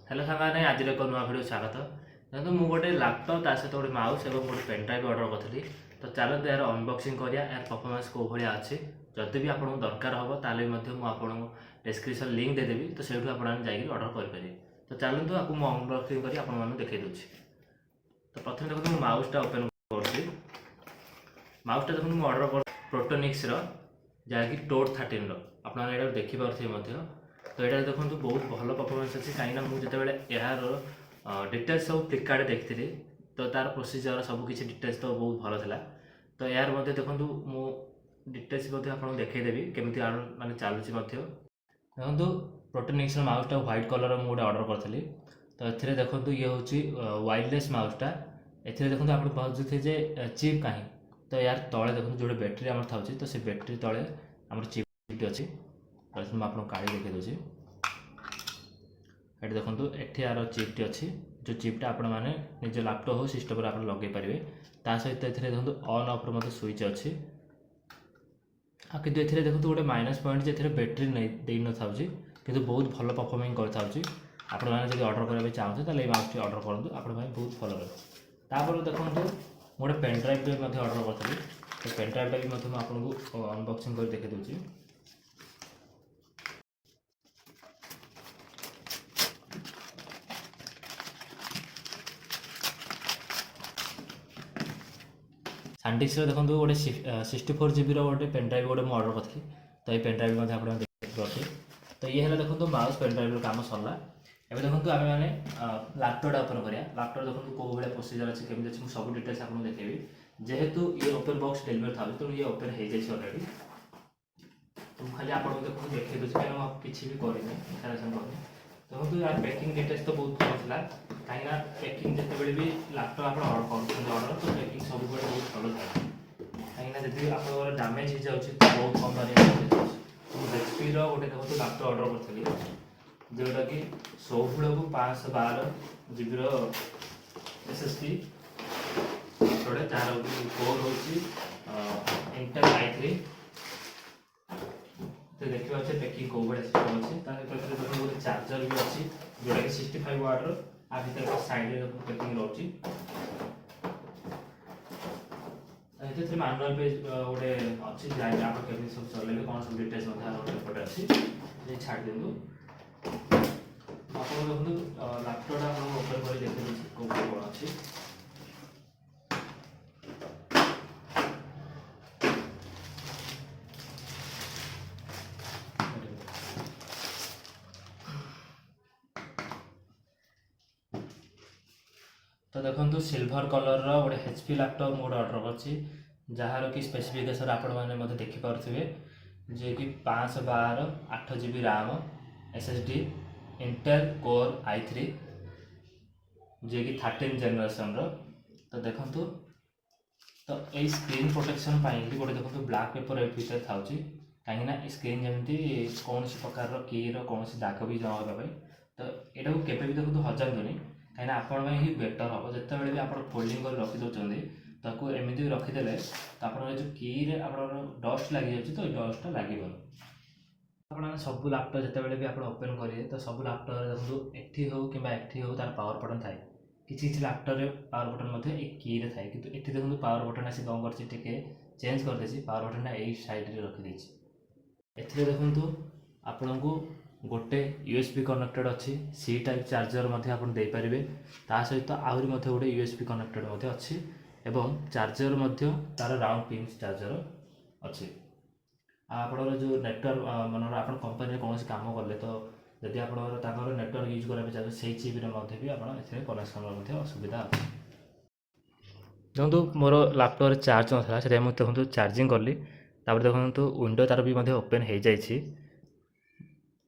Hello सामाने आज एक नुआ भिडियो स्वागत। देखो मुझे गोटे लैपटॉप ता सहित गोटे माउस और गोटे पेन ड्राइव ऑर्डर करी। तो चलते यार अनबॉक्सिंग करिया यार परफॉर्मेंस को भाया अच्छी। जदि भी आपको दरकार हम ताले आपको डिस्क्रिप्शन लिंक देदेवि तो से आप ऑर्डर करेंगे। तो चलते आपको मुझे अनबॉक्सिंग कर देखी दूसरी। तो प्रथम देखो मुझे माउसटा ओपन कर माउसटा देखो मुझे ऑर्डर कर प्रोटोनिक्स जहाँकि टोड 13 आपने देखिपे। तो यहाँ देखो बहुत भल परफॉर्मेंस अच्छी कहीं मुझे यार डिटेल्स सब फ्लिपकार्ट देखी तो तार प्रोसीजर सबकि डिटेल्स तो बहुत भल था। तो यार देखो मु डिटेल्स आपको देखईदेवी केमी मानते चलुची। देखो प्रोटोनिक्स माउसटा व्हाइट कलर मुझे ऑर्डर करी। तो ये देखो ये हूँ वायरलेस माउसटा। ए देखो आप पहुँचे जे चिप कहीं तो यार तले देखो जो बैटेरी आम था तो से बैटेरी तले आम चिप अच्छी। मुझे आपको काढ़ी देखी दूसरी। ये देखो ये यार चिप्टी अच्छी जो चिप्टा आपण मैंने निज लैपटॉप हो सिस्टम आप लगे पारे। ता सहित ये देखो ऑन ऑफ मत स्विच अच्छी। कितु ये देखो गोटे माइनस पॉइंट जे बैटेरी नहीं न था कि बहुत भल परफॉर्मिंग कर ऑर्डर करने चाहते तो ये माउस ऑर्डर करूँ आप बहुत भल रहा। देखो गोटे पेन ड्राइव ऑर्डर करी। तो पेन ड्राइवटा भी आपको अनबॉक्सिंग कर देखी दूसरी। सांडिक्स देखो गोटे 64 GB गोटे पेन ड्राइव गोटे ऑर्डर करी। तो ये पेन ड्राइव आप देखिए। तो ये देखो माउस पेन ड्राइव काम सरला। एवं देखो आम मैंने लैपटॉपटा ओपन करा। लैपटॉप देखो कौ भाई प्रोसीजर अच्छी केमी अच्छी सब डिटेल्स आपको देखेबी। जेहेतु ये ओपन बॉक्स डेलीवर था तो ये ओपन हो जाए अलरेडी। तो खाली आप देखो देखिए दूसरी कहीं किसी भी करनी इनस्टॉलेशन करनी। देखो यार पैकिंग डिटेल्स तो बहुत भल था कहीं पैकिंग जिते भी लैपटॉप आप ऑर्डर तो पैकिंग सब बहुत भल था कहीं जी आप डैमेज हो जाए तो बहुत कम दाम। एचपी गोटे देखो लैपटॉप ऑर्डर करी जोटा कि 16 को 512 GB SSD तार कोर हूँ इंटेल i3। तो देखा पैकिंग कौ भाई सिस्टम अच्छी गोटे चार्जर भी अच्छी जोटा कि 65 वाट आ भर साइड पैकिंग रोचे। मानुआल पेज गोटे अच्छी जहाँ आप केमी सब चलेंगे कौन सब डिटेल्स एपटे अच्छी छाड़ दिंतु। आप देखो लैपटॉप आप ओपन कर देखिए कौन कौन अच्छी। तो देखो सिल्वर कलर गोटे HP लैपटॉप गोटे ऑर्डर कर जार कि स्पेसिफिकेशन आपण मैंने देखिपे जे कि 512 8 GB RAM SSD Intel core i3 जे कि 13 जेनरेशन तो देखो तो ये स्क्रीन प्रोटेक्शन गोटे देखो ब्लैक पेपर भीतर था कहीं स्क्रीन जमी कौन प्रकार की कौन दाग भी जमापी। तो यहाँ को केवे भी देखो हजातुनि कहीं आपण ही बेटर हम जिते भी आप फोल्डिंग कर रखी दौरान ताकू एमती रखीदे तो आप जो की डस्ट लगी जाए तो डस्टा लगे। आप सब लैपटॉप जिते भी आप ओपन करेंगे तो सब लैपटॉप देखो एटी हो कि एटी हो तार पावर बटन थाए किसी लैपटॉप पावर बटन की थाए कि देखो पावर बटन आसी कौन कर चेंज करदे पावर बटन यही साइड रखीदे। ए देखो आपण को गोटे USB कनेक्टेड अच्छी सी टाइप चार्जर आप देपारे ता सहित आहरी गोटे USB कनेक्टेड अच्छी एवं चार्जर तार राउंड पिन चार्जर अच्छी। आप जो नेटवर्क मन आप कंपनी कौन काम कले तो जदि आप नेटवर्क यूज करा चाहिए से चिप्रे भी आप कनेक्शन सुविधा अच्छी। देखो मोर लैपटॉप चार्ज ना से देखो चार्जिंग कली देखो विंडो तार भी ओपन हो जाए।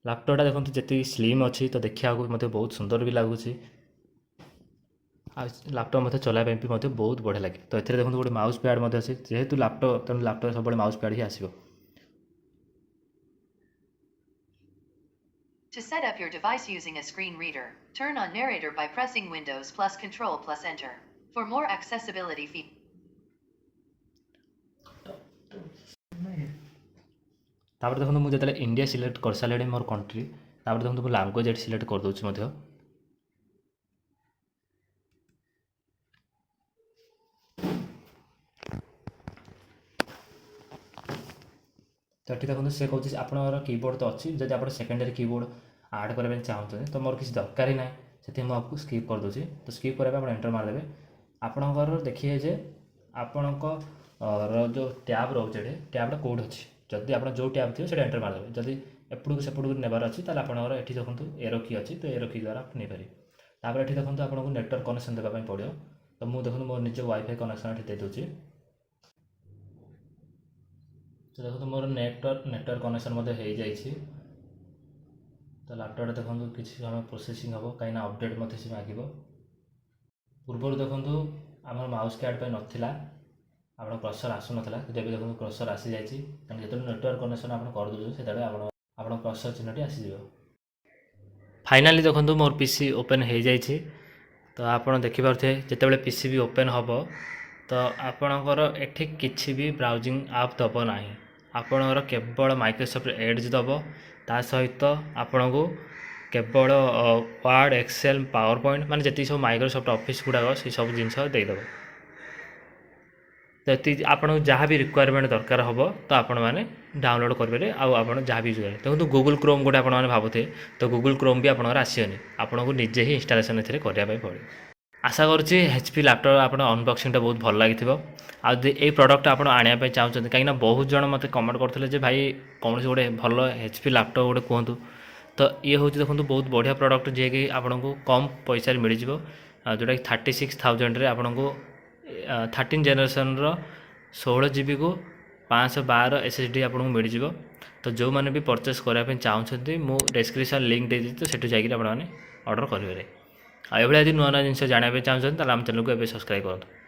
लैपटॉपटा देखो जी स्लिम अच्छी तो देखा बहुत सुंदर भी लगुच लैपटॉप चलाइए भी बहुत बढ़िया लगे। तो ये देखो गोटे माउस पैड अच्छे जेहेतु लैपटॉप तेणु लैपटॉप सब माउस पैड ही आसो। To set up your device using a screen reader, turn on narrator by pressing Windows plus Control plus Enter. For more accessibility features. देखो मुझे इंडिया सिलेक्ट कर सारे मोर country देखो लैंग्वेज ये select कर दूसरी तो ये देखो से कौन आपंकर कीबोर्ड तो अच्छी जब आप सेकेंडरी कीबोर्ड आड करने चाहते तो मोर किसी दरकार ही ना से आपको स्किप कर दूसरी तो स्किप करने आप एंटर मारदेवे आपणकर देखिए जे आपणकर जो टैब रोचे टैब्टा कौट अच्छी जदि आप जो टैब थी एंटर मारदेवे जदि एपटू सेपटू नेबार अच्छी ताल आपंकर ये देखो एरो की अच्छी तो एरो की द्वारा आप नहीं तापर ये देखो आपको नेटवर्क कनेक्शन देवाई पड़ो तो मुझे देखो मोर निज वाईफाई कनेक्शन ये देदे तो देखो मोर नेटवर्क कनेक्शन हो जाइए तो लैपटॉप देखो किसी समय प्रोसेसिंग हम कहीं अपडेट मत से मांग पूर्व देखो आम माउस कार्ड नाला आप क्रसर आसू नाला जब देखो क्रसर आसी जाइए कहीं जो नेटवर्क कनेक्शन आप करदे से आप क्रसर चिन्हटी आसीज फाइनाली देखो मोर पीसी ओपन हो जाइए तो आप देखिपे जिते पीसी भी ओपन हम तो आपणकर एठी किसी भी ब्राउजिंग आप दब ना आपणकर केवल माइक्रोसॉफ्ट एड्ज दब ता सहित आपण को केवल वर्ड एक्सेल पावर पॉइंट माने जी सब माइक्रोसॉफ्ट ऑफिस गुड़ाक से सब जिन देदेव तो ये आपको जहाँ भी रिक्वायरमेंट दरकार हम तो आपण मैंने डाउनलोड करेंगे आप जहाँ भी यूज देखो गूगल क्रोम गोटे आपने भावुए तो गूगल क्रोम भी आपंकर आसनी आपको निजे ही इंस्टॉलेशन ए करने पड़े आशा करुँच एचपी लैपटॉप आप अनबॉक्सिंग बहुत भल लगी आई प्रोडक्ट आप आने चाहते कहीं बहुत जन मत कमेंट करते भाई कौन गोटे भल एचपी लैपटॉप गोटे कहतु तो ये हूँ देखो बहुत बढ़िया प्रोडक्ट जी कि आपको कम पैसा मिल जोटा कि 36,000 आपन को 13 जेनेरेशन 16 GB को 512 SSD आपको मिल जाव तो जो मैंने भी परचेस करने चाहते मुझे डिस्क्रिप्शन लिंक दे दी तो सेठू जाकर आपने ऑर्डर करेंगे आ यदि नुआ जिन जानते चाहते आम चैनल को सब्सक्राइब करूँ।